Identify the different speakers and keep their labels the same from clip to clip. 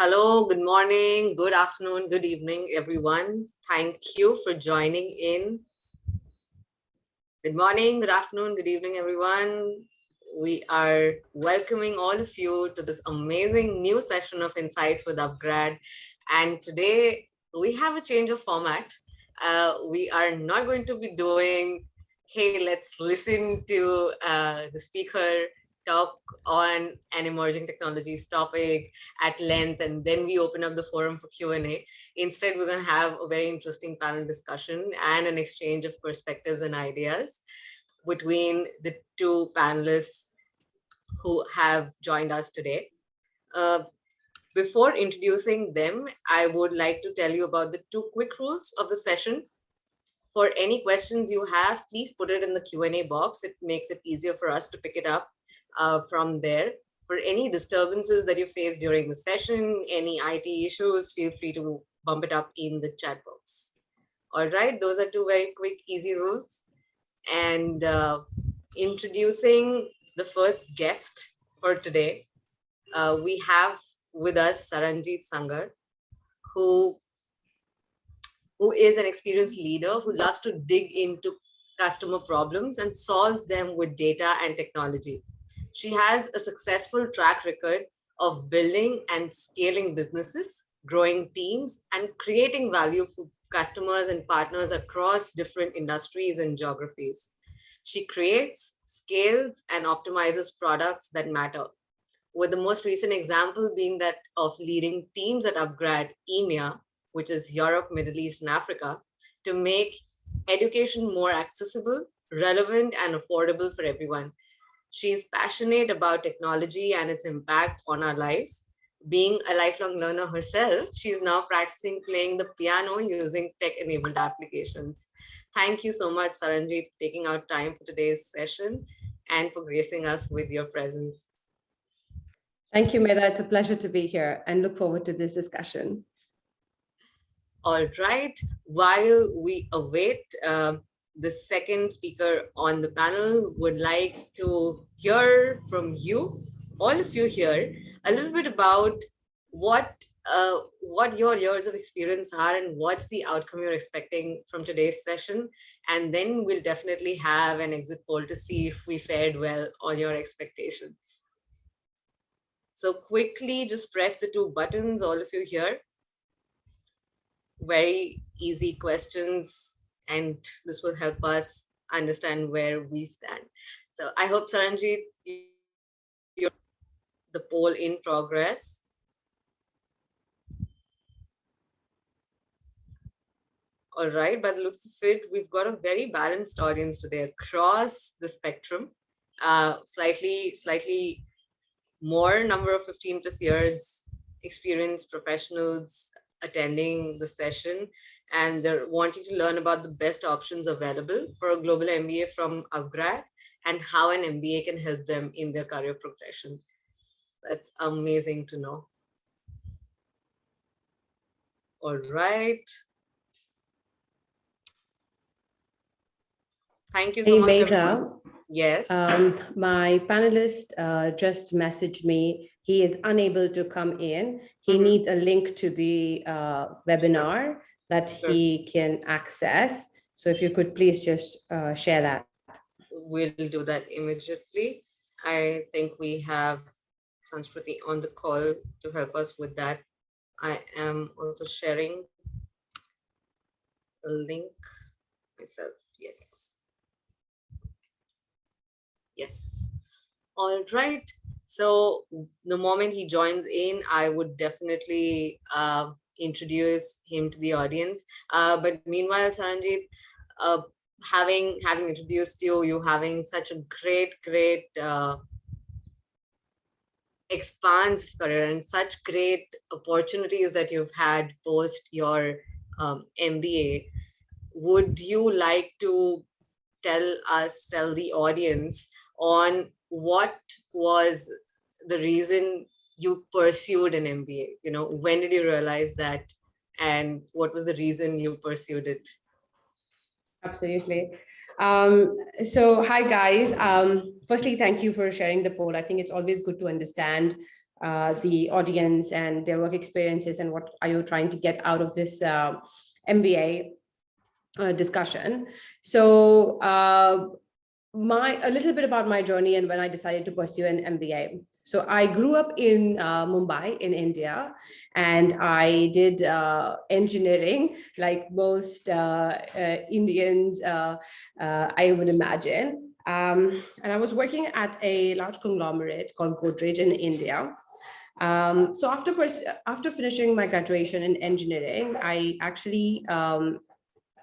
Speaker 1: Hello, good morning, good afternoon, good evening, everyone. Thank you for joining in. Good morning, good afternoon, good evening, everyone. We are welcoming all of you to this amazing new session of Insights with Upgrad. And today we have a change of format. We are not going to be doing, hey, let's listen to the speaker talk on an emerging technologies topic at length, and then we open up the forum for Q&A. Instead, we're going to have a very interesting panel discussion and an exchange of perspectives and ideas between the two panelists who have joined us today. Before introducing them, I would like to tell you about the two quick rules of the session. For any questions you have, please put it in the Q&A box. It makes it easier for us to pick it up from there. For any disturbances that you face during the session, any IT issues, feel free to bump it up in the chat box. All right, those are two very quick, easy rules. And introducing the first guest for today, we have with us Saranjit Sangar, who is an experienced leader who loves to dig into customer problems and solves them with data and technology. She has a successful track record of building and scaling businesses, growing teams, and creating value for customers and partners across different industries and geographies. She creates, scales, and optimizes products that matter, with the most recent example being that of leading teams at Upgrad EMEA, which is Europe, Middle East, and Africa, to make education more accessible, relevant, and affordable for everyone. She's passionate about technology and its impact on our lives. Being a lifelong learner herself, she's now practicing playing the piano using tech-enabled applications. Thank you so much, Saranjit, for taking out time for today's session and for gracing us with your presence.
Speaker 2: Thank you, Medha. It's a pleasure to be here and look forward to this discussion.
Speaker 1: All right, while we await the second speaker on the panel, would like to hear from you, all of you here, a little bit about what your years of experience are and what's the outcome you're expecting from today's session. And then we'll definitely have an exit poll to see if we fared well on your expectations. So quickly, just press the two buttons, all of you here. Very easy questions, and this will help us understand where we stand. So I hope, Saranjit, you're the poll in progress. All right, by the looks of it, we've got a very balanced audience today across the spectrum. Slightly more number of 15+ years experienced professionals attending the session, and they're wanting to learn about the best options available for a global MBA from Upgrad and how an MBA can help them in their career progression. That's amazing to know. All right. Thank you so much.
Speaker 2: Hey, Medha.
Speaker 1: Yes.
Speaker 2: My panelist just messaged me. He is unable to come in. He needs a link to the webinar that he can access. So if you could please just share that.
Speaker 1: We'll do that immediately. I think we have Sanskriti on the call to help us with that. I am also sharing the link myself. Yes. Yes. All right. So the moment he joins in, I would definitely introduce him to the audience. But meanwhile, Saranjit, having introduced you, you having such a great expansive career and such great opportunities that you've had post your MBA, would you like to tell the audience on what was the reason you pursued an MBA? You know, when did you realize that, and what was the reason you pursued it?
Speaker 2: Absolutely. So hi guys. Firstly, thank you for sharing the poll. I think it's always good to understand the audience and their work experiences and what are you trying to get out of this MBA discussion. So a little bit about my journey and when I decided to pursue an MBA. So I grew up in Mumbai in India, and I did engineering like most Indians, I would imagine. And I was working at a large conglomerate called Godrej in India. So after finishing my graduation in engineering, I actually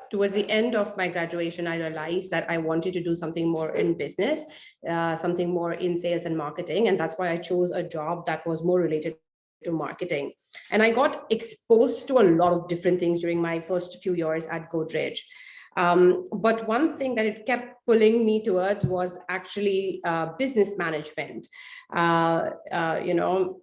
Speaker 2: towards the end of my graduation, I realized that I wanted to do something more in business, something more in sales and marketing. And that's why I chose a job that was more related to marketing. And I got exposed to a lot of different things during my first few years at Godrej. But one thing that it kept pulling me towards was actually business management. You know,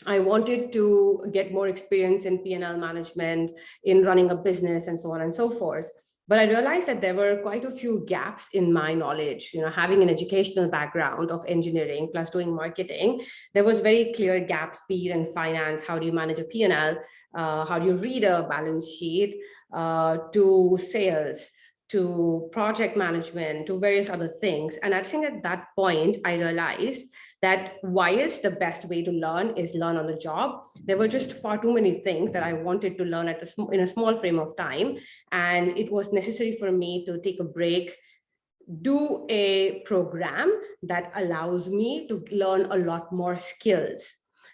Speaker 2: I wanted to get more experience in P&L management, in running a business, and so on and so forth. But I realized that there were quite a few gaps in my knowledge. You know, having an educational background of engineering plus doing marketing, there was very clear gaps, be it in finance. How do you manage a P&L? How do you read a balance sheet? To sales, to project management, to various other things. And I think at that point, I realized that whilst the best way to learn is learn on the job, there were just far too many things that I wanted to learn in a small frame of time. And it was necessary for me to take a break, do a program that allows me to learn a lot more skills.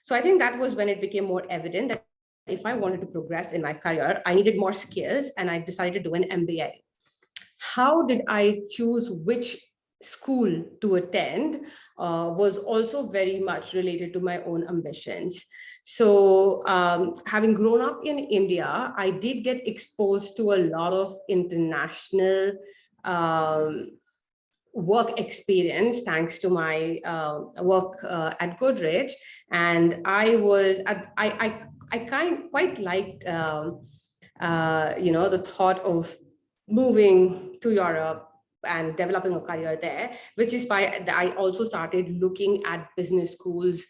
Speaker 2: So I think that was when it became more evident that if I wanted to progress in my career, I needed more skills, and I decided to do an MBA. How did I choose which school to attend was also very much related to my own ambitions. So, having grown up in India, I did get exposed to a lot of international um, work experience thanks to my work at Godrej, and I quite liked you know, the thought of moving to Europe and developing a career there, which is why I also started looking at business schools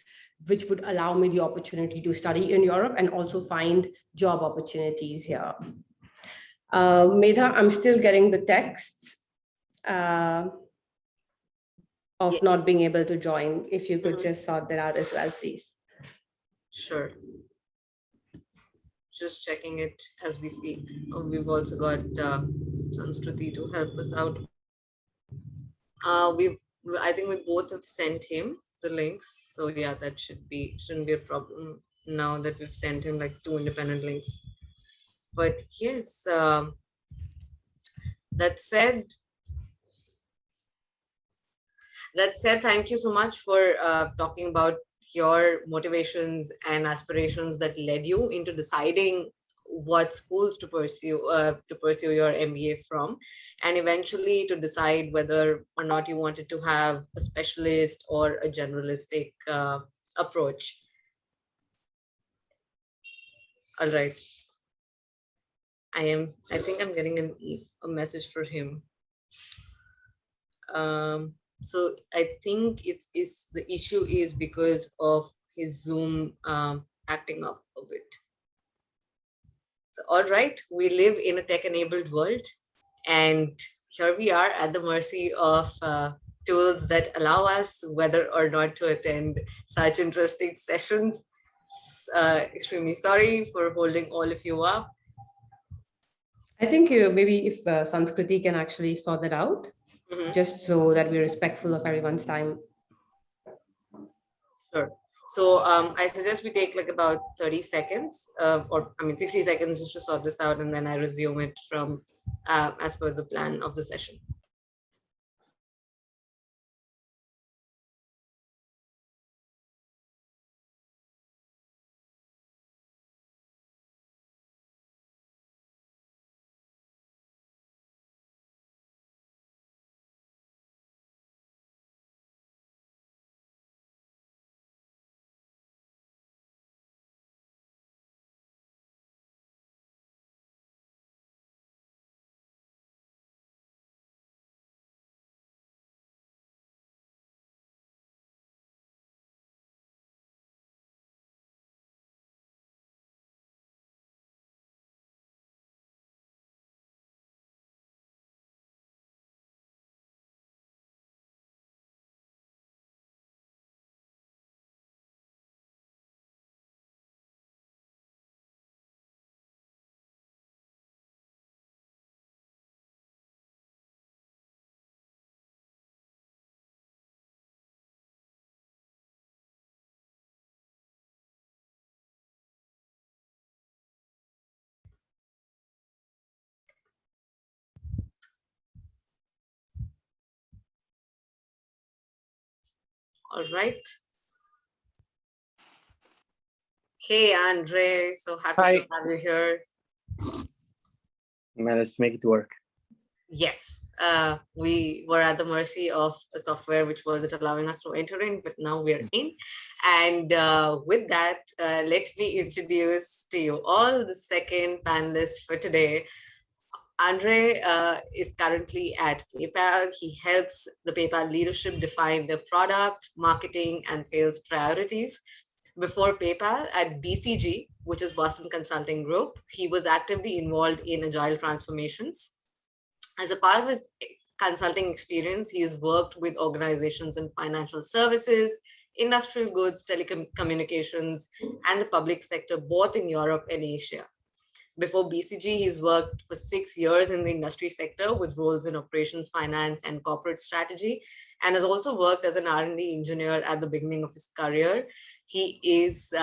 Speaker 2: which would allow me the opportunity to study in Europe and also find job opportunities here. Medha, I'm still getting the texts of not being able to join. If you could just sort that out as well, please.
Speaker 1: Sure. Just checking it as we speak. Oh, we've also got Sanskriti to help us out. I think we both have sent him the links. So yeah, that shouldn't be a problem now that we've sent him like 2 independent links. But yes, that said, thank you so much for talking about your motivations and aspirations that led you into deciding what schools to pursue your MBA from, and eventually to decide whether or not you wanted to have a specialist or a generalistic approach. All right. I think I'm getting a message for him. So I think the issue is because of his Zoom acting up a bit. So, all right, we live in a tech-enabled world, and here we are at the mercy of tools that allow us whether or not to attend such interesting sessions. Extremely sorry for holding all of you up.
Speaker 2: I think maybe if Sanskriti can actually sort that out, just so that we're respectful of everyone's time.
Speaker 1: Sure. So I suggest we take like about 30 seconds, or I mean 60 seconds just to sort this out, and then I resume it from as per the plan of the session. All right. Hey, Andre, so happy to
Speaker 3: Hi.
Speaker 1: have you here.
Speaker 3: Well, let's make it work.
Speaker 1: Yes, we were at the mercy of a software which wasn't allowing us to enter in, but now we're in. And with that, let me introduce to you all the second panelist for today. Andre is currently at PayPal. He helps the PayPal leadership define their product, marketing, and sales priorities. Before PayPal, at BCG, which is Boston Consulting Group, he was actively involved in agile transformations. As a part of his consulting experience, he has worked with organizations in financial services, industrial goods, telecommunications, and the public sector, both in Europe and Asia. Before BCG, he's worked for 6 years in the industry sector with roles in operations, finance, and corporate strategy, and has also worked as an R&D engineer at the beginning of his career. He is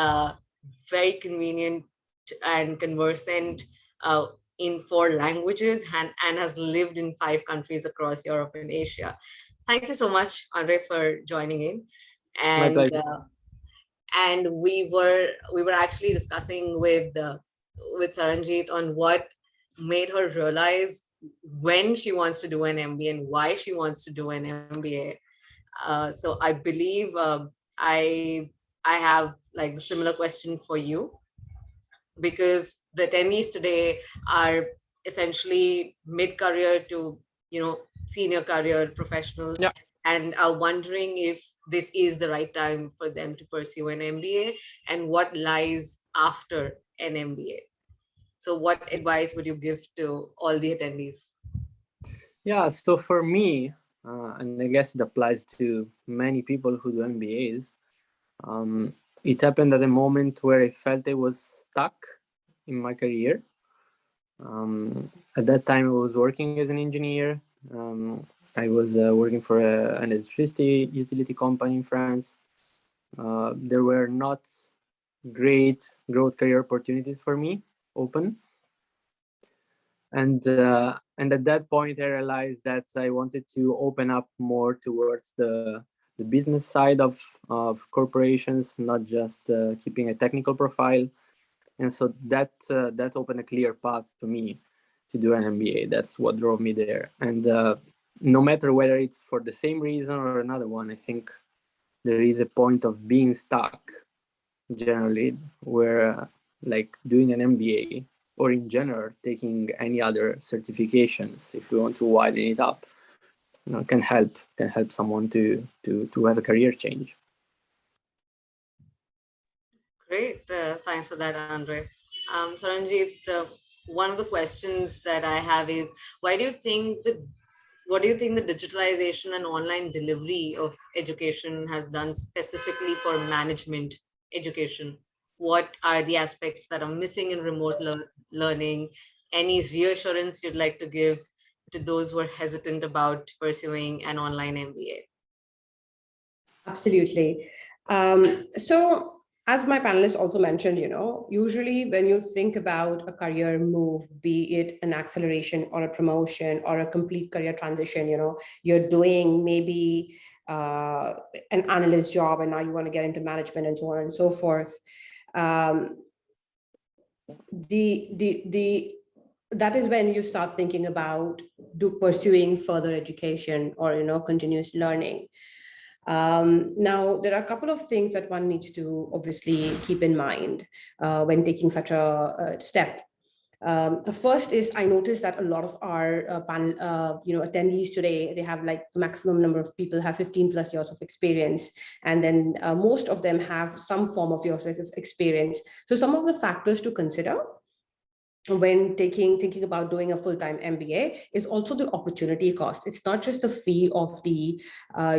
Speaker 1: very convenient and conversant in 4 languages and has lived in 5 countries across Europe and Asia. Thank you so much, Andre, for joining in.
Speaker 3: My pleasure.
Speaker 1: And we were actually discussing with Saranjit on what made her realize when she wants to do an MBA and why she wants to do an MBA. So I believe I have like the similar question for you, because the attendees today are essentially mid-career to senior career professionals,
Speaker 3: Yeah.
Speaker 1: and are wondering if this is the right time for them to pursue an MBA and what lies after an MBA. So what advice would you give to all the attendees?
Speaker 3: Yeah, so for me, and I guess it applies to many people who do MBAs, it happened at a moment where I felt I was stuck in my career. At that time, I was working as an engineer. I was working for an electricity utility company in France. There were not great growth career opportunities for me open. And at that point, I realized that I wanted to open up more towards the business side of corporations, not just keeping a technical profile. And so that opened a clear path to me to do an MBA. That's what drove me there. And no matter whether it's for the same reason or another one, I think there is a point of being stuck generally where like doing an MBA, or in general taking any other certifications, if we want to widen it up, can help someone to have a career change.
Speaker 1: Great, thanks for that, Andre. Saranjit, one of the questions that I have is, what do you think the digitalization and online delivery of education has done specifically for management education? What are the aspects that are missing in remote learning? Any reassurance you'd like to give to those who are hesitant about pursuing an online MBA?
Speaker 2: Absolutely. So as my panelists also mentioned, usually when you think about a career move, be it an acceleration or a promotion or a complete career transition, you're doing maybe an analyst job and now you want to get into management and so on and so forth. That is when you start thinking about pursuing further education or continuous learning. Now, there are a couple of things that one needs to obviously keep in mind when taking such a step. First is, I noticed that a lot of our attendees today, they have like the maximum number of people have 15 plus years of experience, and then most of them have some form of years of experience. So some of the factors to consider when thinking about doing a full-time MBA is also the opportunity cost. It's not just the fee of the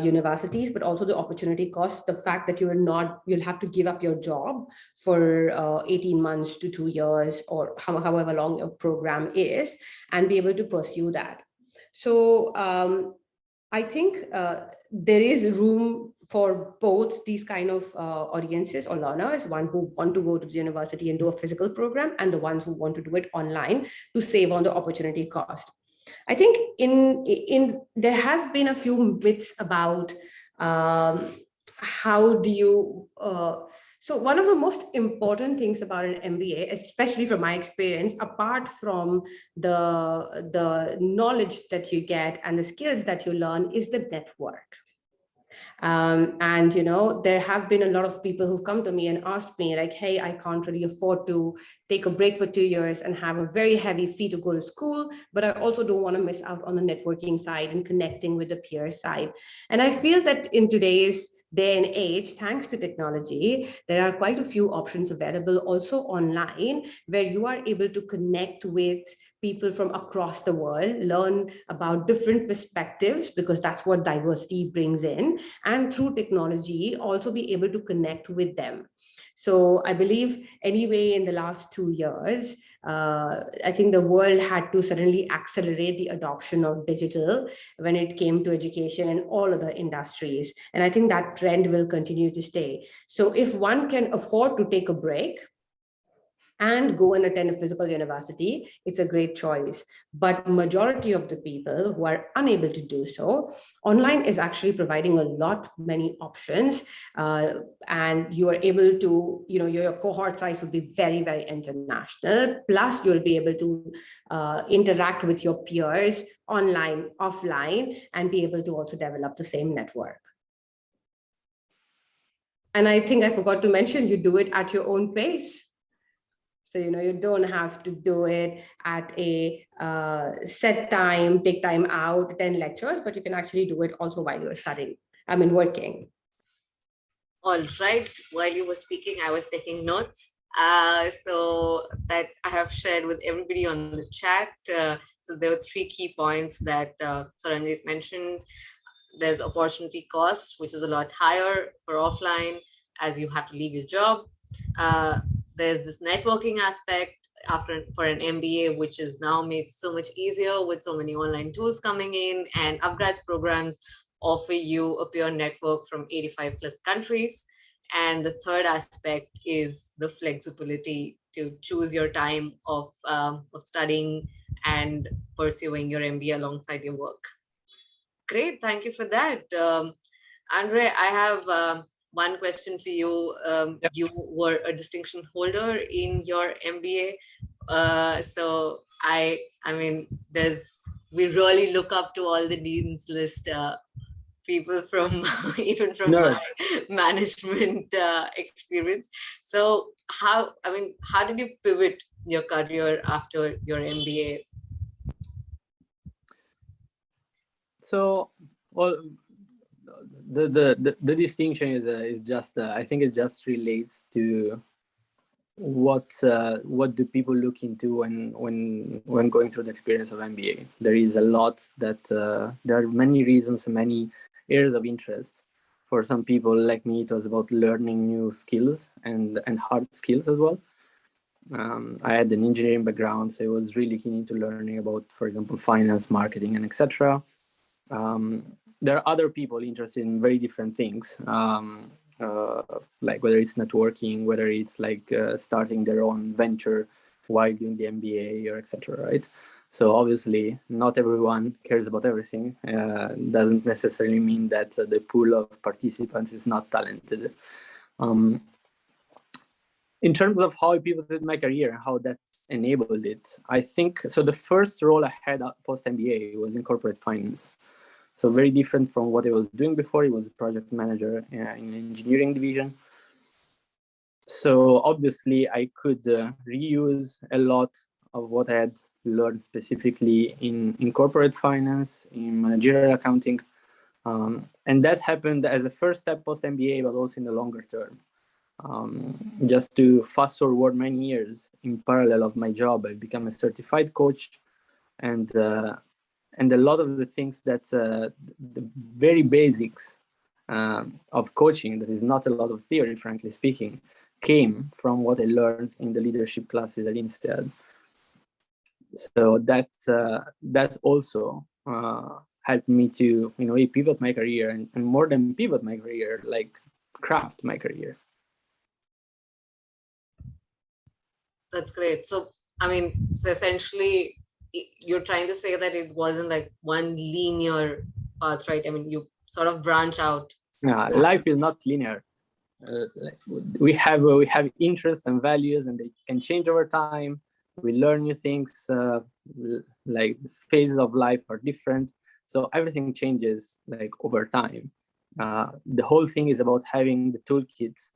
Speaker 2: universities, but also the opportunity cost, the fact that you'll have to give up your job for 18 months to 2 years or however long your program is, and be able to pursue that. So I think there is room for both these kind of audiences or learners, one who want to go to the university and do a physical program, and the ones who want to do it online to save on the opportunity cost. I think in there has been a few myths about how do you, so one of the most important things about an MBA, especially from my experience, apart from the knowledge that you get and the skills that you learn, is the network. And there have been a lot of people who've come to me and asked me like, hey, I can't really afford to take a break for 2 years and have a very heavy fee to go to school, but I also don't want to miss out on the networking side and connecting with the peer side. And I feel that in today's day and age, thanks to technology, there are quite a few options available also online where you are able to connect with people from across the world, learn about different perspectives, because that's what diversity brings in, and through technology also be able to connect with them. So I believe anyway, in the last 2 years, I think the world had to suddenly accelerate the adoption of digital when it came to education and all other industries. And I think that trend will continue to stay. So if one can afford to take a break and go and attend a physical university, it's a great choice. But majority of the people who are unable to do so, online is actually providing a lot many options, and you are able to, your cohort size would be very, very international. Plus, you'll be able to interact with your peers online, offline, and be able to also develop the same network. And I think I forgot to mention, you do it at your own pace. So, you don't have to do it at a set time, take time out, attend lectures, but you can actually do it also while you're studying, working.
Speaker 1: All right. While you were speaking, I was taking notes. So that I have shared with everybody on the chat. So there were 3 key points that Saranjit mentioned. There's opportunity cost, which is a lot higher for offline, as you have to leave your job. There's this networking aspect for an MBA, which is now made so much easier with so many online tools coming in, and upgrades programs offer you a peer network from 85 plus countries. And the third aspect is the flexibility to choose your time of studying and pursuing your MBA alongside your work. Great, thank you for that. Andre, I have one question for you.
Speaker 3: Yep.
Speaker 1: You were a distinction holder in your MBA. So we really look up to all the dean's list people from even from my management experience. So how did you pivot your career after your MBA?
Speaker 3: So, well, the distinction is just I think it just relates to what do people look into when going through the experience of MBA. There is a lot that there are many reasons, many areas of interest. For some people like me, it was about learning new skills and hard skills as well. I had an engineering background, so I was really keen into learning about, for example, finance, marketing, and etc. There are other people interested in very different things, like whether it's networking, whether it's like starting their own venture while doing the MBA or etc. Right? So obviously, not everyone cares about everything. Doesn't necessarily mean that the pool of participants is not talented. In terms of how I pivoted my career, how that enabled it, I think so. The first role I had post MBA was in corporate finance. So very different from what I was doing before. He was a project manager in an engineering division. So obviously I could reuse a lot of what I had learned specifically in corporate finance, in managerial accounting. And that happened as a first step post MBA, but also in the longer term. Just to fast forward many years, in parallel of my job, I became a certified coach, and a lot of the things that the very basics of coaching, that is not a lot of theory, frankly speaking, came from what I learned in the leadership classes at Instead. So that also helped me to pivot my career, and more than pivot my career, like craft my career.
Speaker 1: That's great. So so essentially you're trying to say that it wasn't like one linear path, right? You sort of branch out
Speaker 3: Life is not linear. We have interests and values, and they can change over time. We learn new things. Like the phases of life are different, so everything changes like over time. The whole thing is about having the toolkits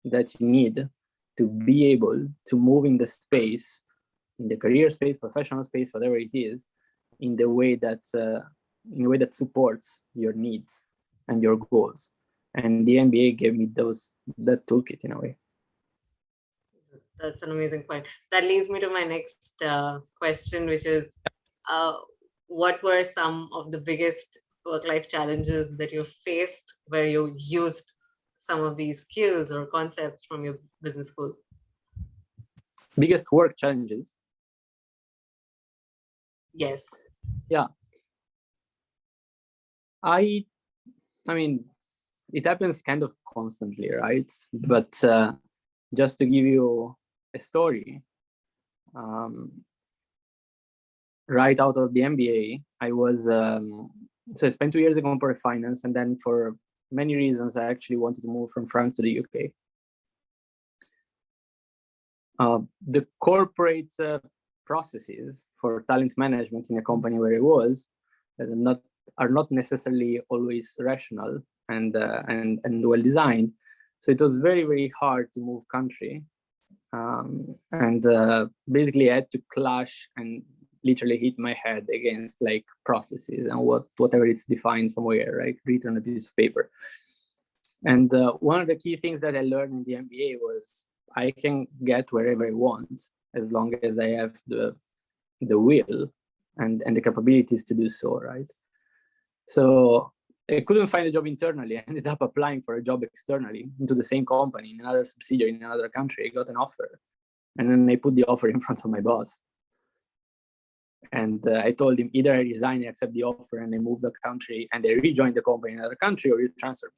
Speaker 3: that you need to be able to move in the space, in the career space, professional space, whatever it is, in the way that supports your needs and your goals. And the MBA gave me that toolkit in a way.
Speaker 1: That's an amazing point. That leads me to my next question, which is, what were some of the biggest work-life challenges that you faced where you used some of these skills or concepts from your business school?
Speaker 3: Biggest work challenges?
Speaker 1: Yes.
Speaker 3: Yeah. I mean, it happens kind of constantly, right? But just to give you a story, right out of the MBA, I spent 2 years in corporate finance, and then for many reasons, I actually wanted to move from France to the UK. The corporate processes for talent management in a company where it was are not necessarily always rational and well designed. So it was very, very hard to move country, and basically I had to clash and literally hit my head against like processes and whatever it's defined somewhere, right, written on a piece of paper. And one of the key things that I learned in the MBA was I can get wherever I want as long as I have the will and the capabilities to do so, right? So I couldn't find a job internally. I ended up applying for a job externally into the same company in another subsidiary in another country. I got an offer, and then I put the offer in front of my boss. And I told him either I resign and accept the offer and I move the country and I rejoin the company in another country, or you transfer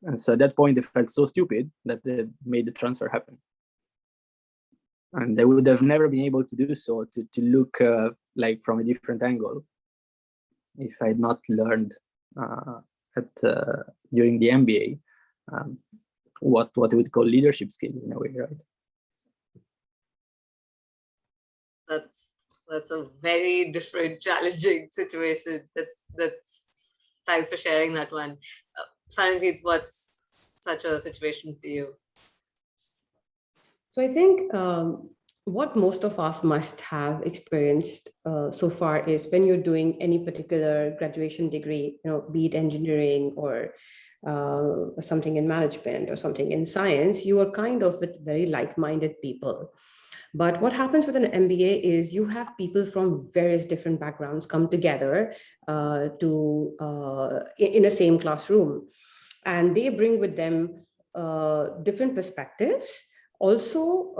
Speaker 3: me. And so at that point, it felt so stupid that they made the transfer happen. And they would have never been able to do so, to look like from a different angle, if I had not learned during the MBA what we would call leadership skills in a way, right?
Speaker 1: That's a very different, challenging situation. That's thanks for sharing that one. Saranjit, what's such a situation for you?
Speaker 2: So I think what most of us must have experienced so far is when you're doing any particular graduation degree, be it engineering or something in management or something in science, you are kind of with very like-minded people. But what happens with an MBA is you have people from various different backgrounds come together in a same classroom, and they bring with them different perspectives. Also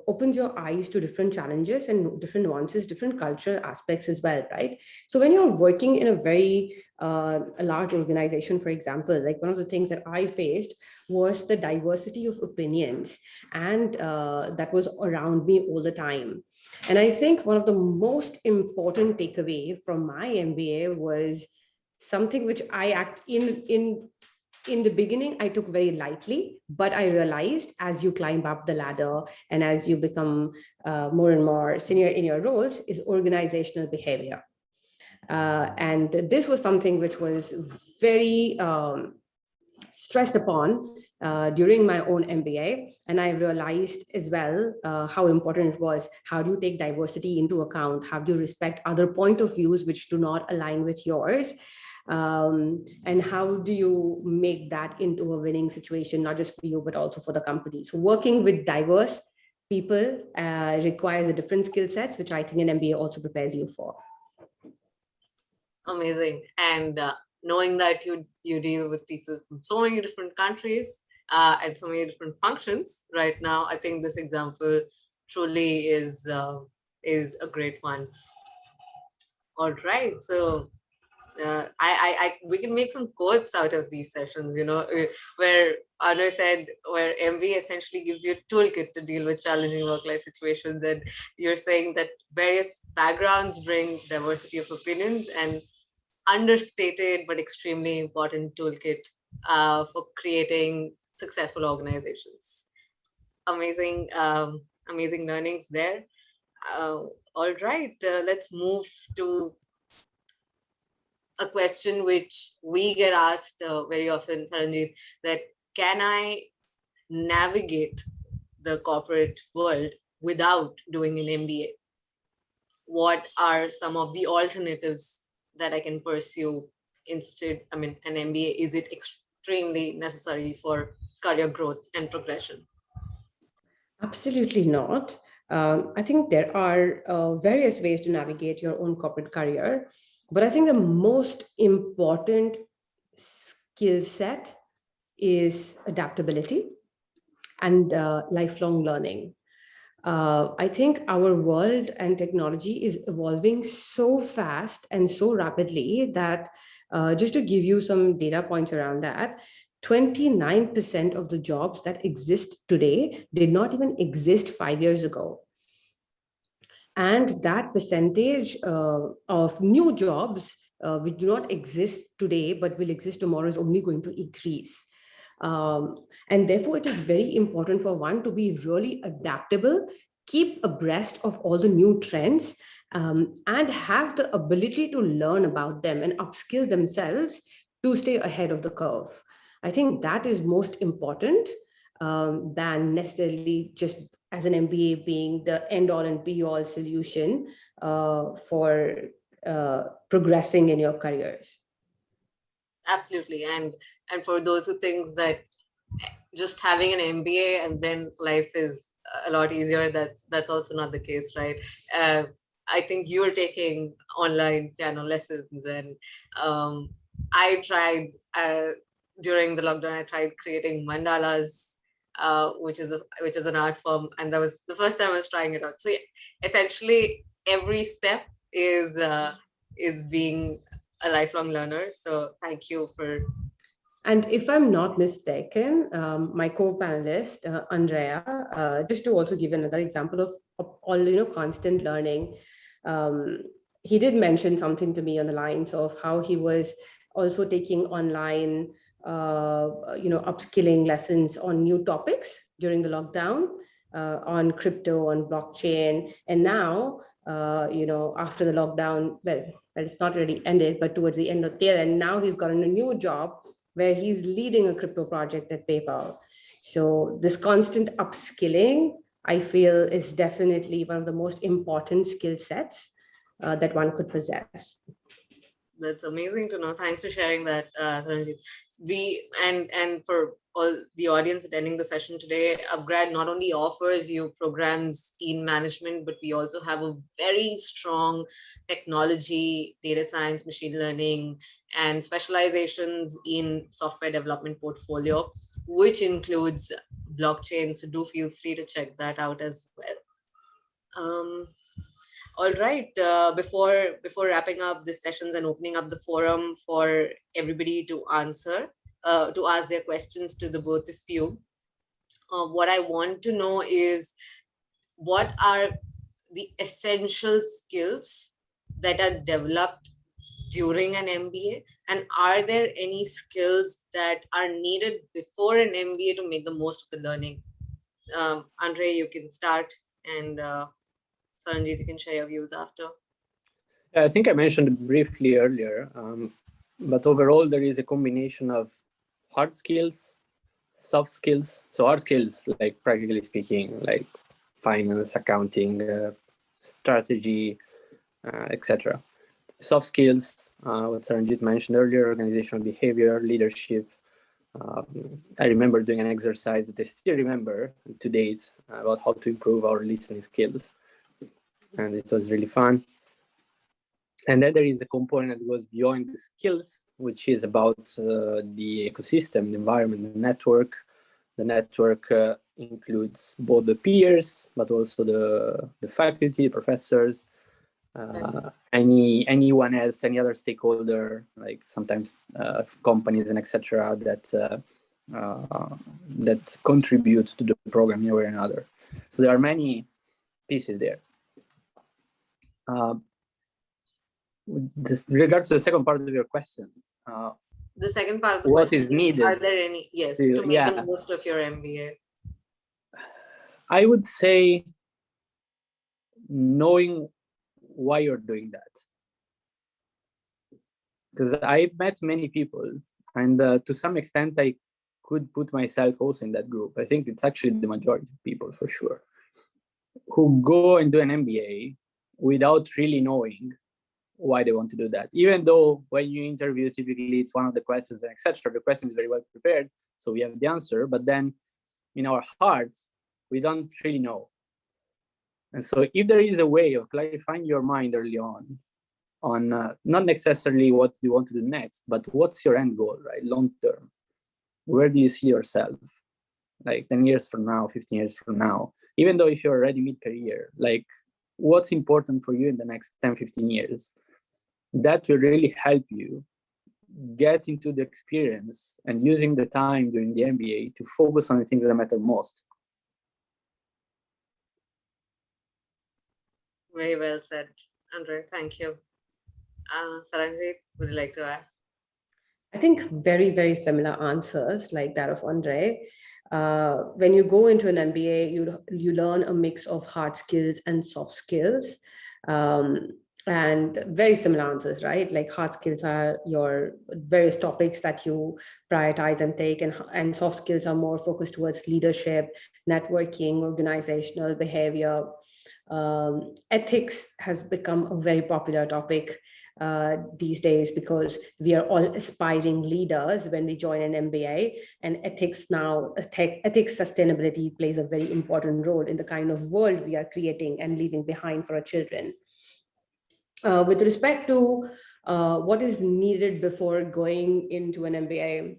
Speaker 2: opens your eyes to different challenges and different nuances, different cultural aspects as well, right? So when you're working in a very a large organization, for example, like one of the things that I faced was the diversity of opinions, and that was around me all the time. And I think one of the most important takeaway from my MBA was something which I in the beginning, I took very lightly, but I realized as you climb up the ladder and as you become more and more senior in your roles, is organizational behavior. And this was something which was very stressed upon during my own MBA. And I realized as well how important it was. How do you take diversity into account? How do you respect other point of views which do not align with yours? And how do you make that into a winning situation, not just for you, but also for the company? So working with diverse people requires a different skill sets, which I think an MBA also prepares you for.
Speaker 1: Amazing. And knowing that you deal with people from so many different countries and so many different functions right now, I think this example truly is a great one. All right. So we can make some quotes out of these sessions, where Anna said, where MBA essentially gives you a toolkit to deal with challenging work-life situations. And you're saying that various backgrounds bring diversity of opinions, and understated but extremely important toolkit for creating successful organizations. Amazing, amazing learnings there. All right, let's move to a question which we get asked very often, Saranjit, that can I navigate the corporate world without doing an MBA? What are some of the alternatives that I can pursue instead? I mean, an MBA, is it extremely necessary for career growth and progression?
Speaker 2: Absolutely not. I think there are various ways to navigate your own corporate career, but I think the most important skill set is adaptability and lifelong learning. I think our world and technology is evolving so fast and so rapidly that just to give you some data points around that, 29% of the jobs that exist today did not even exist 5 years ago. And that percentage of new jobs which do not exist today but will exist tomorrow is only going to increase. And therefore, it is very important for one to be really adaptable, keep abreast of all the new trends, and have the ability to learn about them and upskill themselves to stay ahead of the curve. I think that is most important than necessarily just as an MBA being the end all and be all solution for progressing in your careers.
Speaker 1: Absolutely. And for those who think that just having an MBA and then life is a lot easier, that's also not the case, right? I think you're taking online piano lessons, and I tried during the lockdown. I tried creating mandalas, which is an art form, and that was the first time I was trying it out. So essentially, every step is being a lifelong learner. So thank you for.
Speaker 2: And if I'm not mistaken, my co-panelist, Andrea, just to also give another example of all, constant learning, he did mention something to me on the lines of how he was also taking online, upskilling lessons on new topics during the lockdown, on crypto, on blockchain. And now, after the lockdown, well, it's not really ended, but towards the end of the year, and now he's gotten a new job where he's leading a crypto project at PayPal. So this constant upskilling, I feel, is definitely one of the most important skill sets that one could possess.
Speaker 1: That's amazing to know. Thanks for sharing that, Saranjit. And for all the audience attending the session today, Upgrad not only offers you programs in management, but we also have a very strong technology, data science, machine learning, and specializations in software development portfolio, which includes blockchain. So do feel free to check that out as well. All right, before wrapping up the sessions and opening up the forum for everybody to ask their questions to the both of you, what I want to know is, what are the essential skills that are developed during an MBA, and are there any skills that are needed before an MBA to make the most of the learning? Andre, you can start, and Saranjit, you can share your views after.
Speaker 3: Yeah, I think I mentioned briefly earlier, but overall there is a combination of hard skills, soft skills. So hard skills, like practically speaking, like finance, accounting, strategy, etc. Soft skills, what Saranjit mentioned earlier, organizational behavior, leadership. I remember doing an exercise that I still remember to date about how to improve our listening skills. And it was really fun. And then there is a component that goes beyond the skills, which is about the ecosystem, the environment, the network. The network includes both the peers, but also the faculty, professors, anyone else, any other stakeholder, like sometimes companies and etc. that contribute to the program in one way or another. So there are many pieces there. Just regards to the second part of your question,
Speaker 1: the second part of the
Speaker 3: what
Speaker 1: question
Speaker 3: is needed?
Speaker 1: Are there any, yes, to make
Speaker 3: Yeah,
Speaker 1: the most of your MBA?
Speaker 3: I would say knowing why you're doing that. Because I've met many people, and to some extent, I could put myself also in that group. I think it's actually the majority of people for sure, who go and do an MBA without really knowing why they want to do that. Even though when you interview, typically it's one of the questions, and etc. The question is very well prepared, so we have the answer. But then in our hearts, we don't really know. And so if there is a way of clarifying your mind early on not necessarily what you want to do next, but what's your end goal, right? Long term. Where do you see yourself? Like 10 years from now, 15 years from now, even though if you're already mid-career, like what's important for you in the next 10, 15 years? That will really help you get into the experience and using the time during the MBA to focus on the things that matter most.
Speaker 1: Very well said, Andre. Thank you. Saranjit, would you like to add?
Speaker 2: I think very, very similar answers like that of Andre. When you go into an MBA, you learn a mix of hard skills and soft skills. And very similar answers, right? Like hard skills are your various topics that you prioritize and take, and soft skills are more focused towards leadership, networking, organizational behavior. Ethics has become a very popular topic these days because we are all aspiring leaders when we join an MBA, and ethics sustainability plays a very important role in the kind of world we are creating and leaving behind for our children. With respect to what is needed before going into an MBA,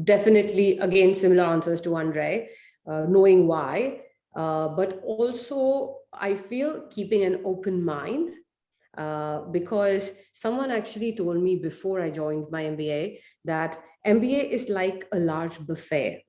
Speaker 2: definitely, again, similar answers to Andre, knowing why, but also I feel keeping an open mind, because someone actually told me before I joined my MBA that MBA is like a large buffet.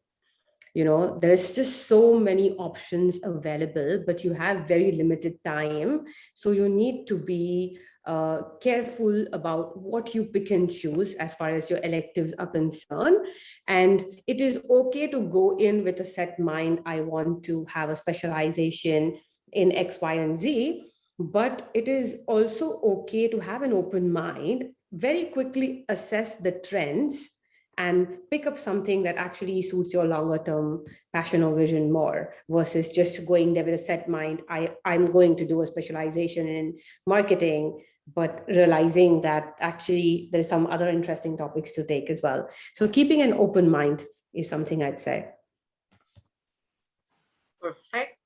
Speaker 2: There's just so many options available, but you have very limited time. So you need to be careful about what you pick and choose as far as your electives are concerned. And it is okay to go in with a set mind. I want to have a specialization in X, Y, and Z. But it is also okay to have an open mind, very quickly assess the trends, and pick up something that actually suits your longer term passion or vision more, versus just going there with a set mind. I'm going to do a specialization in marketing, but realizing that actually there's some other interesting topics to take as well. So keeping an open mind is something I'd say.
Speaker 1: Perfect.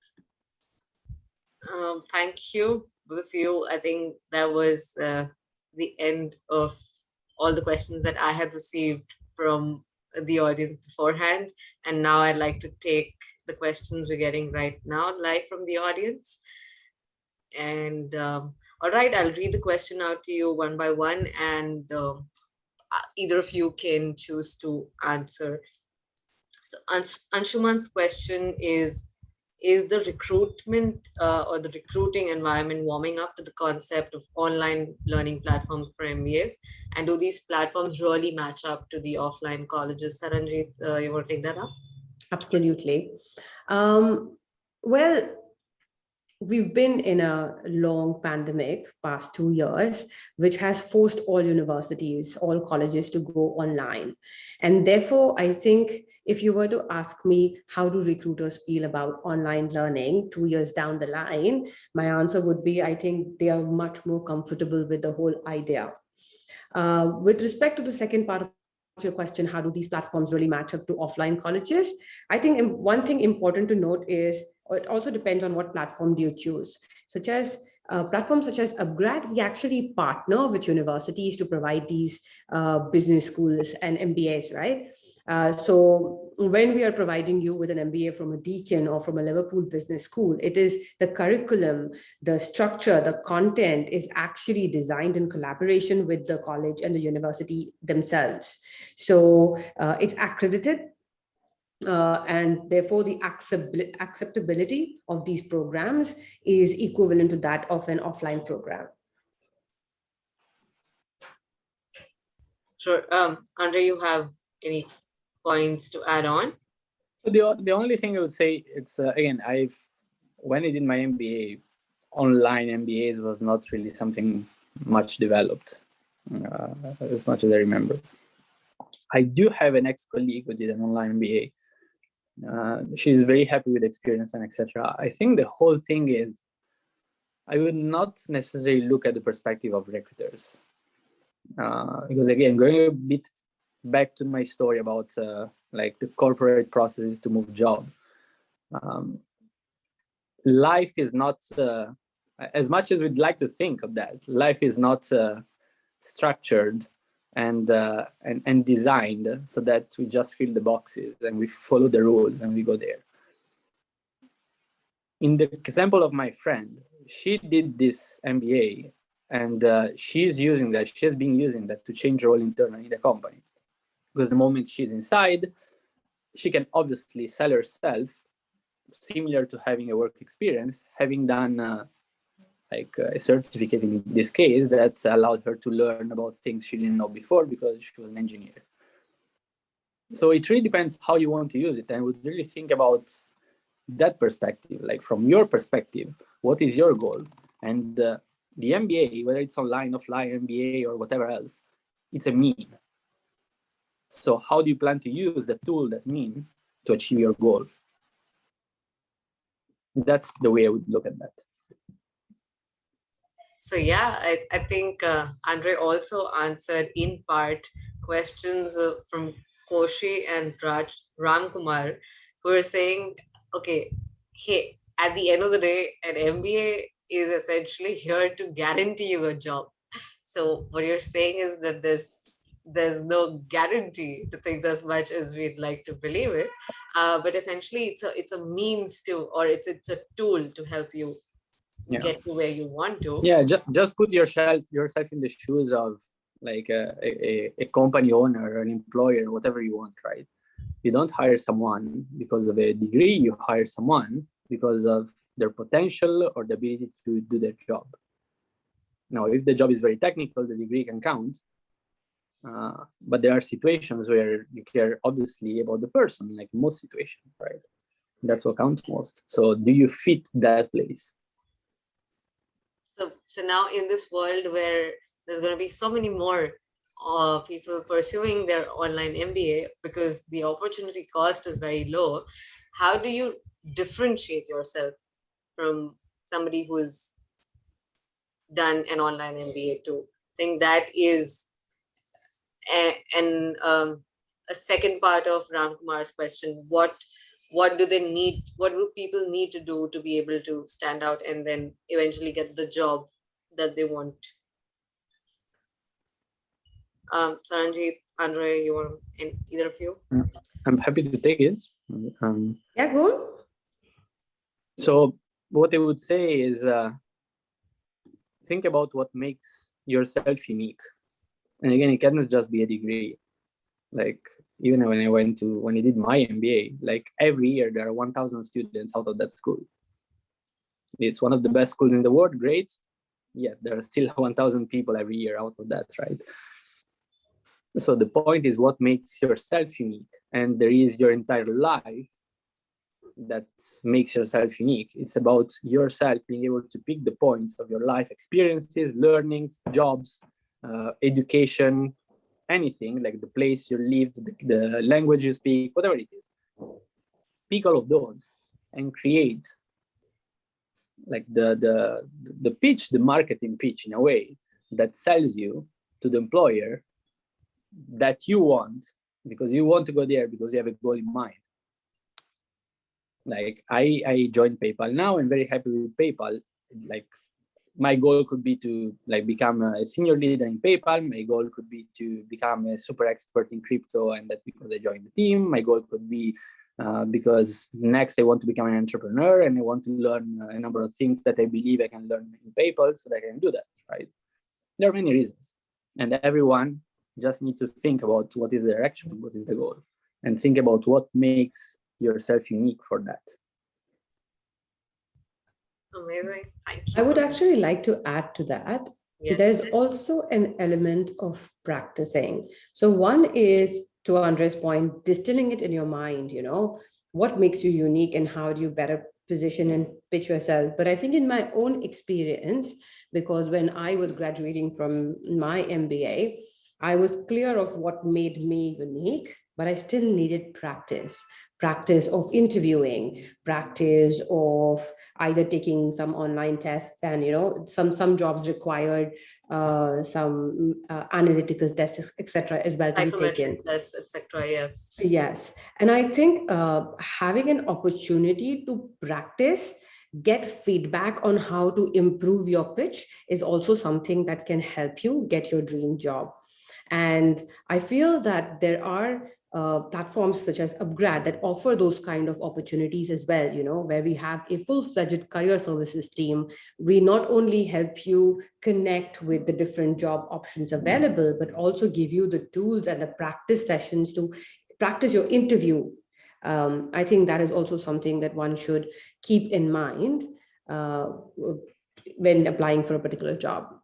Speaker 1: Thank you, both of you. I think that was the end of all the questions that I had received from the audience beforehand. And now I'd like to take the questions we're getting right now live from the audience. And all right, I'll read the question out to you one by one, and either of you can choose to answer. So Anshuman's question is the recruitment or the recruiting environment warming up to the concept of online learning platforms for MBAs? And do these platforms really match up to the offline colleges? Saranjit, you want to take that up?
Speaker 2: Absolutely. Well, we've been in a long pandemic past 2 years, which has forced all universities, all colleges to go online. And therefore, I think if you were to ask me, how do recruiters feel about online learning 2 years down the line, my answer would be, I think they are much more comfortable with the whole idea. With respect to the second part of your question, how do these platforms really match up to offline colleges? I think one thing important to note is it also depends on what platform do you choose. Such as platforms such as Upgrad, we actually partner with universities to provide these business schools and MBAs, right? So when we are providing you with an MBA from a Deakin or from a Liverpool business school, it is the curriculum, the structure, the content is actually designed in collaboration with the college and the university themselves. So it's accredited, and therefore the acceptability of these programs is equivalent to that of an offline program.
Speaker 1: Sure. Andre, you have any points to add on?
Speaker 3: So the only thing I would say, it's again, when I did my MBA, online MBAs was not really something much developed, as much as I remember. I do have an ex-colleague who did an online MBA. She's very happy with the experience and etc. I think the whole thing is, I would not necessarily look at the perspective of recruiters. Because again, going a bit back to my story about like the corporate processes to move job. Life is not, as much as we'd like to think of that, life is not structured and designed so that we just fill the boxes and we follow the rules and we go there. In the example of my friend, she did this MBA and she has been using that to change role internally in the company. Because the moment she's inside, she can obviously sell herself, similar to having a work experience, having done like a certificate in this case that allowed her to learn about things she didn't know before because she was an engineer. So it really depends how you want to use it, and would really think about that perspective, like from your perspective, what is your goal? And the MBA, whether it's online, offline, MBA, or whatever else, it's a mean. So how do you plan to use the tool, that mean, to achieve your goal? That's the way I would look at that.
Speaker 1: So yeah, I think Andre also answered in part questions from Koshi and Ram Kumar, who are saying, okay, hey, at the end of the day, an MBA is essentially here to guarantee you a job. So what you're saying is that there's no guarantee to things as much as we'd like to believe it, but essentially it's a means to, or it's a tool to help you get to where you want to.
Speaker 3: Yeah, just put yourself in the shoes of like a company owner, an employer, whatever you want, right? You don't hire someone because of a degree, you hire someone because of their potential or the ability to do their job. Now, if the job is very technical, the degree can count. But there are situations where you care obviously about the person, like most situations, right? That's what counts most. So do you fit that place?
Speaker 1: So now in this world where there's going to be so many more people pursuing their online MBA because the opportunity cost is very low, how do you differentiate yourself from somebody who's done an online MBA too? I think that is a second part of Ram Kumar's question. What do they need? What do people need to do to be able to stand out and then eventually get the job that they want? Saranjit, Andre, you want either of you?
Speaker 3: I'm happy to take it.
Speaker 2: Yeah, go on.
Speaker 3: So what I would say is think about what makes yourself unique. And again, it cannot just be a degree. Like even when I did my MBA, like every year there are 1,000 students out of that school. It's one of the best schools in the world, great. Yeah, there are still 1,000 people every year out of that, right? So the point is what makes yourself unique. And there is your entire life that makes yourself unique. It's about yourself being able to pick the points of your life experiences, learnings, jobs, education, anything, like the place you lived, the language you speak, whatever it is. Pick all of those and create like the pitch, the marketing pitch in a way that sells you to the employer that you want, because you want to go there because you have a goal in mind. Like I joined PayPal now. I'm very happy with PayPal. Like my goal could be to like become a senior leader in PayPal. My goal could be to become a super expert in crypto, and that's because I joined the team. My goal could be because next I want to become an entrepreneur and I want to learn a number of things that I believe I can learn in PayPal so that I can do that, right? There are many reasons, and everyone just needs to think about what is the direction, what is the goal, and think about what makes yourself unique for that.
Speaker 1: Amazing. Thank you.
Speaker 2: I would actually like to add to that.
Speaker 1: Yes.
Speaker 2: There's also an element of practicing. So one is, to Andre's point, distilling it in your mind, what makes you unique and how do you better position and pitch yourself. But I think in my own experience, because when I was graduating from my MBA, I was clear of what made me unique, but I still needed practice of interviewing, practice of either taking some online tests, and some jobs required some analytical tests, etc., as well, to be taken.
Speaker 1: Psychometric tests, etc. Yes.
Speaker 2: Yes. And I think having an opportunity to practice, get feedback on how to improve your pitch is also something that can help you get your dream job. And I feel that there are platforms such as Upgrad that offer those kind of opportunities as well, where we have a full-fledged career services team. We not only help you connect with the different job options available, but also give you the tools and the practice sessions to practice your interview. I think that is also something that one should keep in mind when applying for a particular job.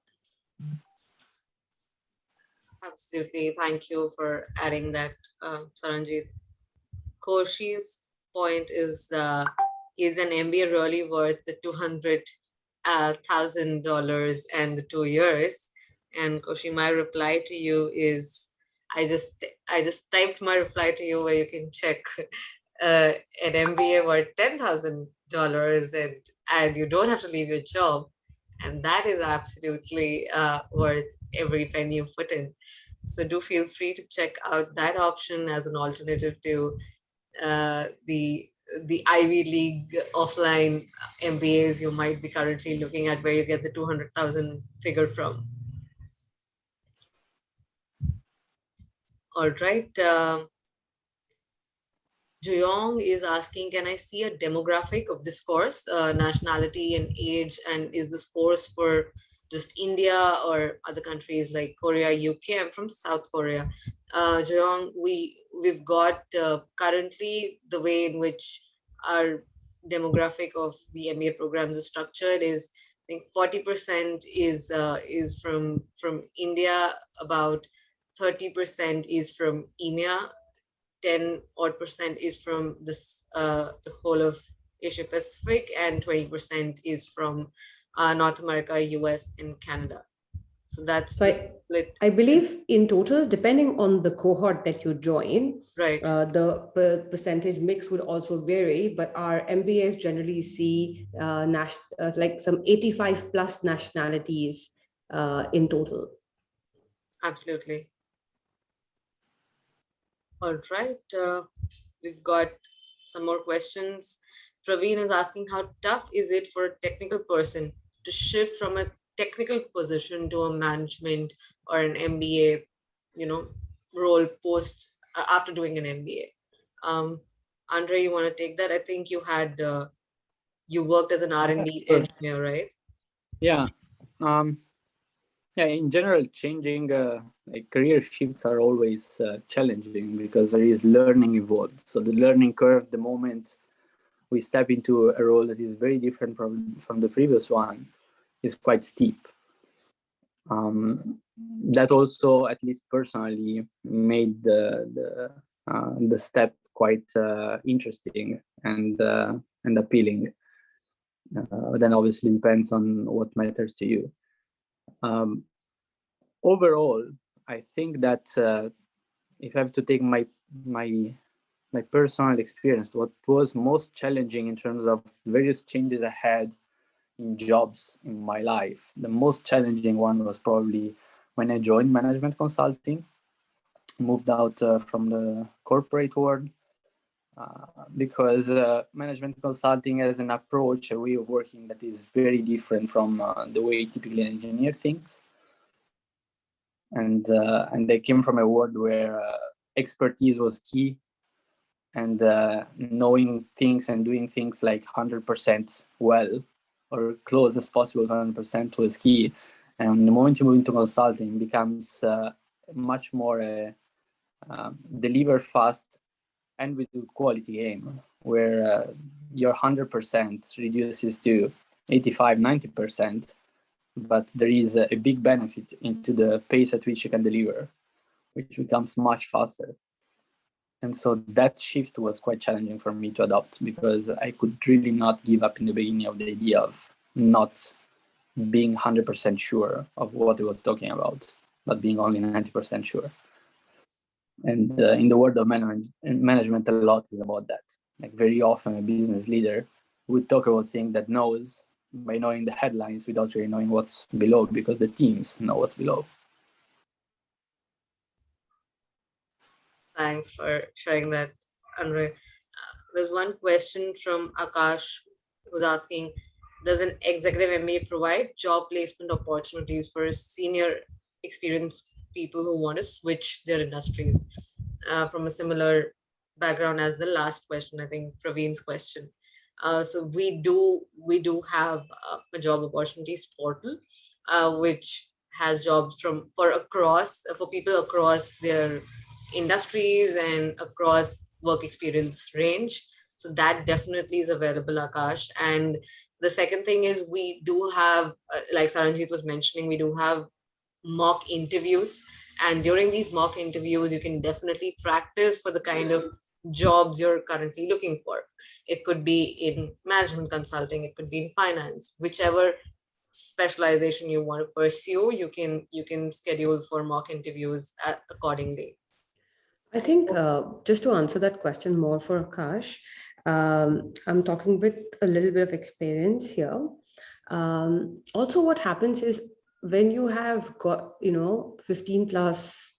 Speaker 1: Absolutely. Thank you for adding that, Saranjit. Koshi's point is an MBA really worth the $200,000 and the 2 years? And Koshi, my reply to you is, I just typed my reply to you where you can check an MBA worth $10,000 and you don't have to leave your job, and that is absolutely worth every penny you put in. So do feel free to check out that option as an alternative to the Ivy League offline MBAs you might be currently looking at, where you get the 200,000 figure from. All right. Juyong is asking, can I see a demographic of this course, nationality and age, and is this course for just India or other countries like Korea, UK? I'm from South Korea. Juyong, we've got currently the way in which our demographic of the MBA programs is structured is, I think 40% is from India, about 30% is from EMEA, 10 odd percent is from this the whole of Asia Pacific, and 20% is from North America, US, and Canada. So that's the split.
Speaker 2: I believe in total, depending on the cohort that you join,
Speaker 1: right,
Speaker 2: the percentage mix would also vary. But our MBAs generally see like some 85 plus nationalities in total.
Speaker 1: Absolutely. All right. We've got some more questions. Praveen is asking, how tough is it for a technical person to shift from a technical position to a management or an MBA, role post after doing an MBA? Andre, you want to take that? I think you had you worked as an R&D engineer, right?
Speaker 3: Yeah. In general, changing like career shifts are always challenging because there is learning involved. So the learning curve, the moment we step into a role that is very different from the previous one, is quite steep. That also, at least personally, made the step quite interesting and appealing. Then obviously depends on what matters to you. Overall, I think that if I have to take my personal experience, what was most challenging in terms of various changes I had in jobs in my life, the most challenging one was probably when I joined management consulting, moved out from the corporate world, because management consulting has an approach, a way of working that is very different from the way typically an engineer thinks. And they came from a world where expertise was key, and knowing things and doing things like 100% well, or close as possible to 100% was key. And the moment you move into consulting, becomes much more deliver fast and with good quality game, where your 100% reduces to 85, 90%, but there is a big benefit into the pace at which you can deliver, which becomes much faster. And so that shift was quite challenging for me to adopt, because I could really not give up in the beginning of the idea of not being 100% sure of what I was talking about, not being only 90% sure. And in the world of management, a lot is about that. Like, very often a business leader would talk about things that knows by knowing the headlines without really knowing what's below, because the teams know what's below.
Speaker 1: Thanks for sharing that, Andre. There's one question from Akash who's asking, does an executive MBA provide job placement opportunities for senior experienced people who want to switch their industries? From a similar background as the last question, I think Praveen's question. So we do have a job opportunities portal, which has jobs for people across their industries and across work experience range. So that definitely is available, Akash. And the second thing is, we do have, like Saranjit was mentioning, we do have mock interviews. And during these mock interviews, you can definitely practice for the kind of jobs you're currently looking for. It could be in management consulting, it could be in finance, whichever specialization you want to pursue, you can schedule for mock interviews accordingly.
Speaker 2: I think just to answer that question more for Akash, I'm talking with a little bit of experience here. Also, what happens is, when you have got 15 plus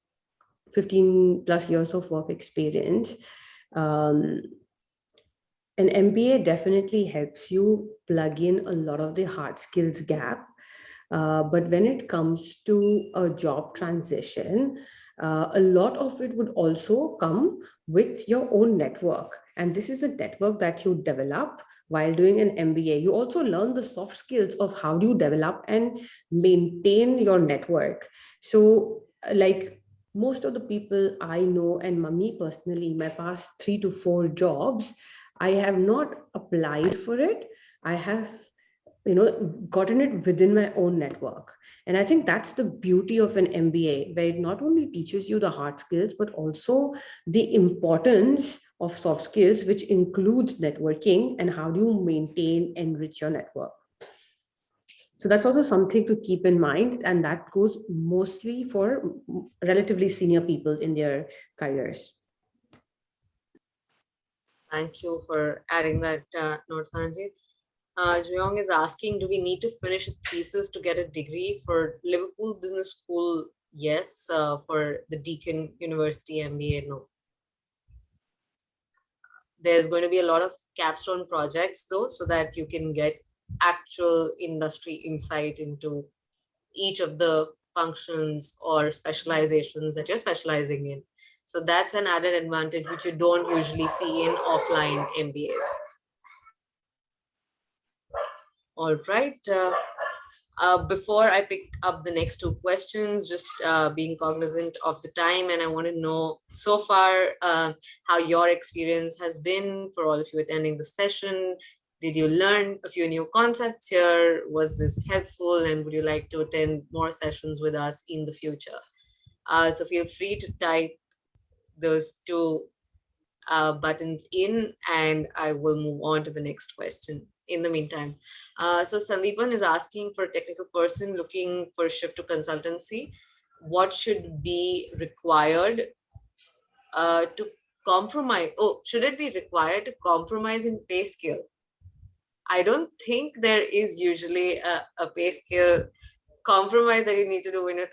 Speaker 2: years of work experience, an MBA definitely helps you plug in a lot of the hard skills gap. But when it comes to a job transition, a lot of it would also come with your own network. And this is a network that you develop while doing an MBA. You also learn the soft skills of how do you develop and maintain your network. So, like, most of the people I know, and me personally, my past 3 to 4 jobs, I have not applied for it. I have gotten it within my own network. And I think that's the beauty of an MBA, where it not only teaches you the hard skills, but also the importance of soft skills, which includes networking and how do you maintain, enrich your network. So that's also something to keep in mind, and that goes mostly for relatively senior people in their careers.
Speaker 1: Thank you for adding that note, Sanjay. Juyong is asking, do we need to finish a thesis to get a degree for Liverpool Business School? Yes. For the Deakin University MBA, no. There's going to be a lot of capstone projects though, so that you can get actual industry insight into each of the functions or specializations that you're specializing in. So that's an added advantage which you don't usually see in offline MBAs. All right. Before I pick up the next 2 questions, just being cognizant of the time, and I want to know so far how your experience has been for all of you attending the session. Did you learn a few new concepts here? Was this helpful? And would you like to attend more sessions with us in the future? So feel free to type those 2 buttons in, and I will move on to the next question in the meantime. So Sandeepan is asking, for a technical person looking for a shift to consultancy, what should be required to compromise? Oh, should it be required to compromise in pay scale? I don't think there is usually a pay scale compromise that you need to do when you're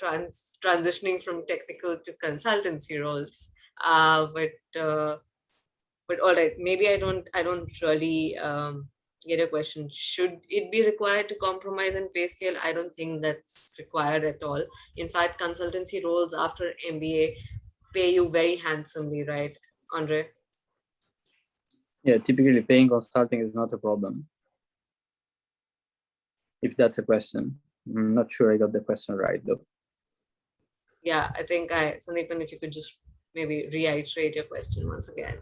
Speaker 1: transitioning from technical to consultancy roles. But all right, maybe I don't really get a question. Should it be required to compromise in pay scale? I don't think that's required at all. In fact, consultancy roles after MBA pay you very handsomely, right, Andre?
Speaker 3: Yeah, typically paying consulting is not a problem, if that's a question. I'm not sure I got the question right though.
Speaker 1: Yeah, I think Sandeepan, if you could just maybe reiterate your question once again.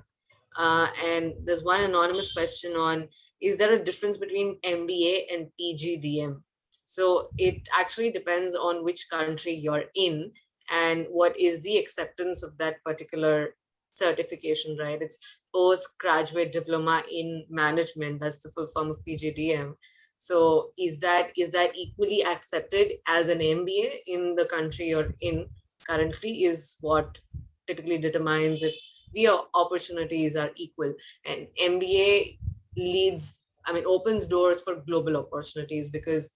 Speaker 1: And there's one anonymous question on, is there a difference between MBA and PGDM? So it actually depends on which country you're in and what is the acceptance of that particular certification, right? It's postgraduate diploma in management. That's the full form of PGDM. So is that equally accepted as an MBA in the country you're in currently, is what typically determines if the opportunities are equal. And MBA opens doors for global opportunities because,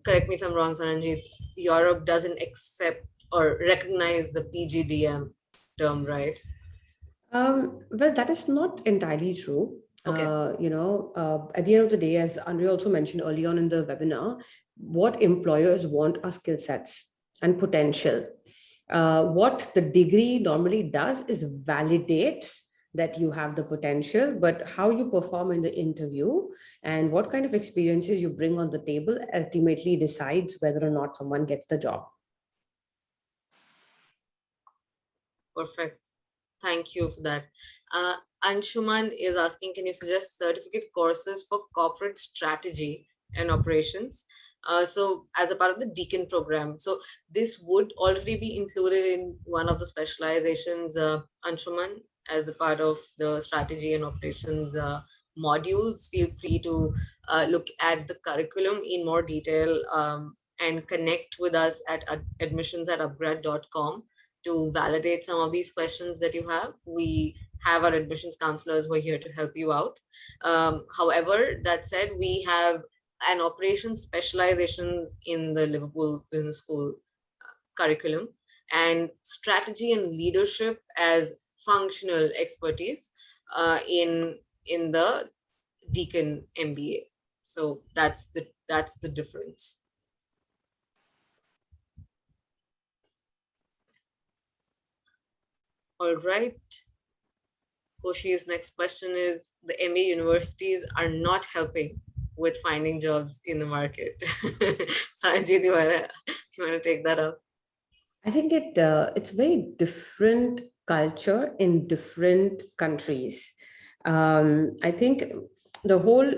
Speaker 1: correct me if I'm wrong, Saranjit, Europe doesn't accept or recognize the PGDM term, right?
Speaker 2: Well, that is not entirely true.
Speaker 1: Okay.
Speaker 2: At the end of the day, as Andre also mentioned early on in the webinar, what employers want are skill sets and potential. What the degree normally does is validates that you have the potential, but how you perform in the interview and what kind of experiences you bring on the table ultimately decides whether or not someone gets the job.
Speaker 1: Perfect. Thank you for that. Anshuman is asking, can you suggest certificate courses for corporate strategy and operations? So as a part of the Deacon program. So this would already be included in one of the specializations, Anshuman, as a part of the strategy and operations modules. Feel free to look at the curriculum in more detail, and connect with us at admissions@upgrad.com to validate some of these questions that you have. We have our admissions counselors who are here to help you out. However, that said, we have an operations specialization in the Liverpool Business School curriculum, and strategy and leadership as functional expertise in the Deacon MBA. So that's the difference. All right. Koshi's next question is, the MBA universities are not helping with finding jobs in the market. Sanjay, do you wanna take that up?
Speaker 2: I think it's very different culture in different countries. I think the whole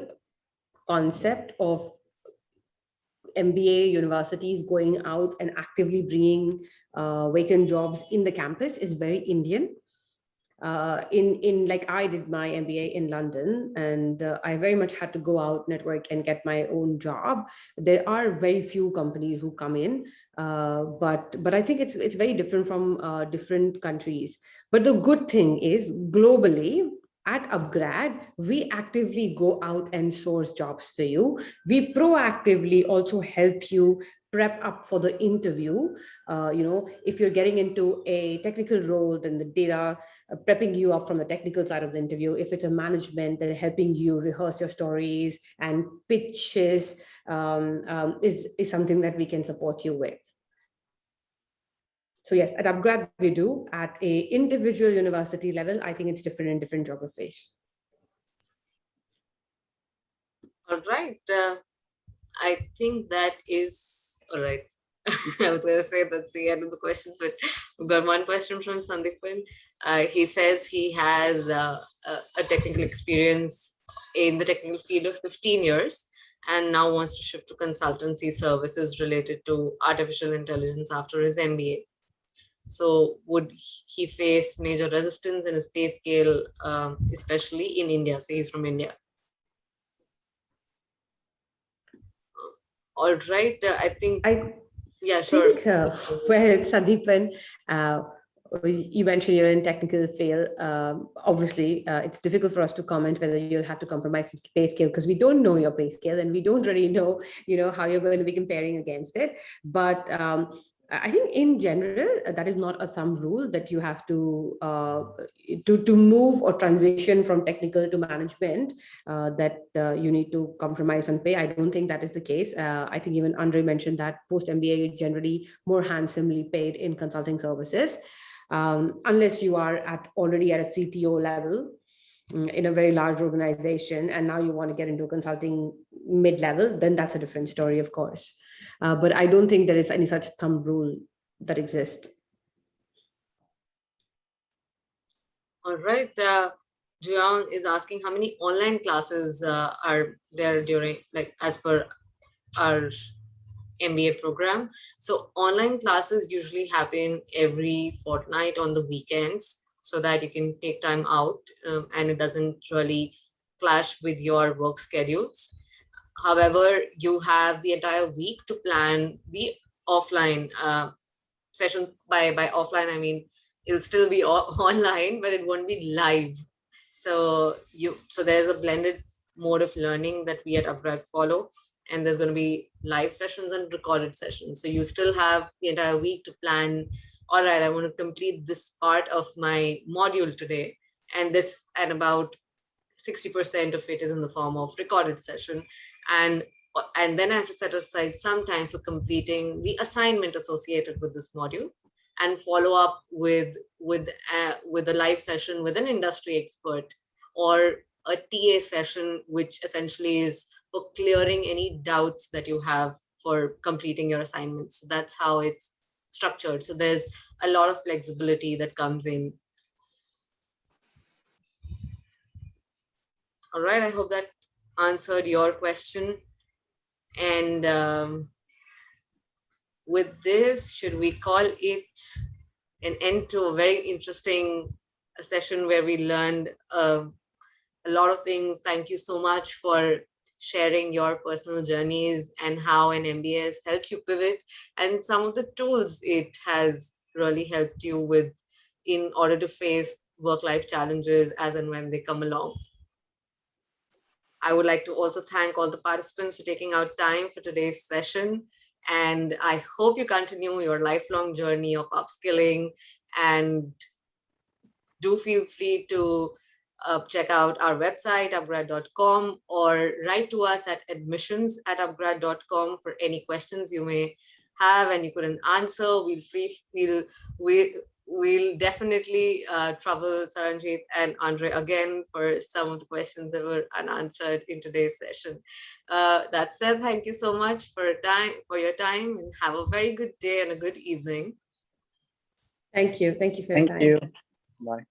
Speaker 2: concept of MBA universities going out and actively bringing vacant jobs in the campus is very Indian. In like I did my MBA in London, and I very much had to go out, network, and get my own job. There are very few companies who come in, but I think it's very different from different countries. But the good thing is, globally, at Upgrad, we actively go out and source jobs for you. We proactively also help you prep up for the interview. If you're getting into a technical role, then the data prepping you up from the technical side of the interview. If it's a management, then helping you rehearse your stories and pitches is something that we can support you with. So yes, at Upgrad we do. At a individual university level, I think it's different in different geographies.
Speaker 1: All right. I think that is all right. I was going to say that's the end of the question, but we've got one question from Sandipan. He says he has a technical experience in the technical field of 15 years and now wants to shift to consultancy services related to artificial intelligence after his MBA. So would he face major resistance in his pay scale, especially in India? So he's from India. All right. I think... Yeah, sure.
Speaker 2: Well, Sandeepan, you mentioned you're in technical field. Obviously, it's difficult for us to comment whether you'll have to compromise pay scale because we don't know your pay scale and we don't really know, how you're going to be comparing against it. But I think in general, that is not a thumb rule that you have to move or transition from technical to management, that you need to compromise on pay. I don't think that is the case. I think even Andre mentioned that post MBA, you're generally more handsomely paid in consulting services, unless you are already at a CTO level in a very large organization, and now you want to get into consulting mid-level, then that's a different story, of course. But I don't think there is any such thumb rule that exists.
Speaker 1: All right. Jiang is asking how many online classes are there during, like, as per our MBA program. So online classes usually happen every fortnight on the weekends so that you can take time out and it doesn't really clash with your work schedules. However, you have the entire week to plan the offline sessions. By offline, I mean it'll still be online, but it won't be live. So there's a blended mode of learning that we at Upgrad follow, and there's going to be live sessions and recorded sessions. So you still have the entire week to plan. All right, I want to complete this part of my module today, and about 60% of it is in the form of recorded session, and then I have to set aside some time for completing the assignment associated with this module and follow up with a live session with an industry expert or a TA session, which essentially is for clearing any doubts that you have for completing your assignments. So that's how it's structured. So there's a lot of flexibility that comes in. All right, I hope that answered your question. And with this, should we call it an end to a very interesting session where we learned a lot of things? Thank you so much for sharing your personal journeys and how an MBA has helped you pivot and some of the tools it has really helped you with in order to face work-life challenges as and when they come along. I would like to also thank all the participants for taking out time for today's session. And I hope you continue your lifelong journey of upskilling, and do feel free to check out our website, upgrad.com, or write to us at admissions@upgrad.com for any questions you may have and you couldn't answer. We'll definitely trouble Saranjit and Andre again for some of the questions that were unanswered in today's session. That said, thank you so much for your time, and have a very good day and a good evening.
Speaker 2: Thank you. Thank you for your time.
Speaker 3: Thank you. Bye.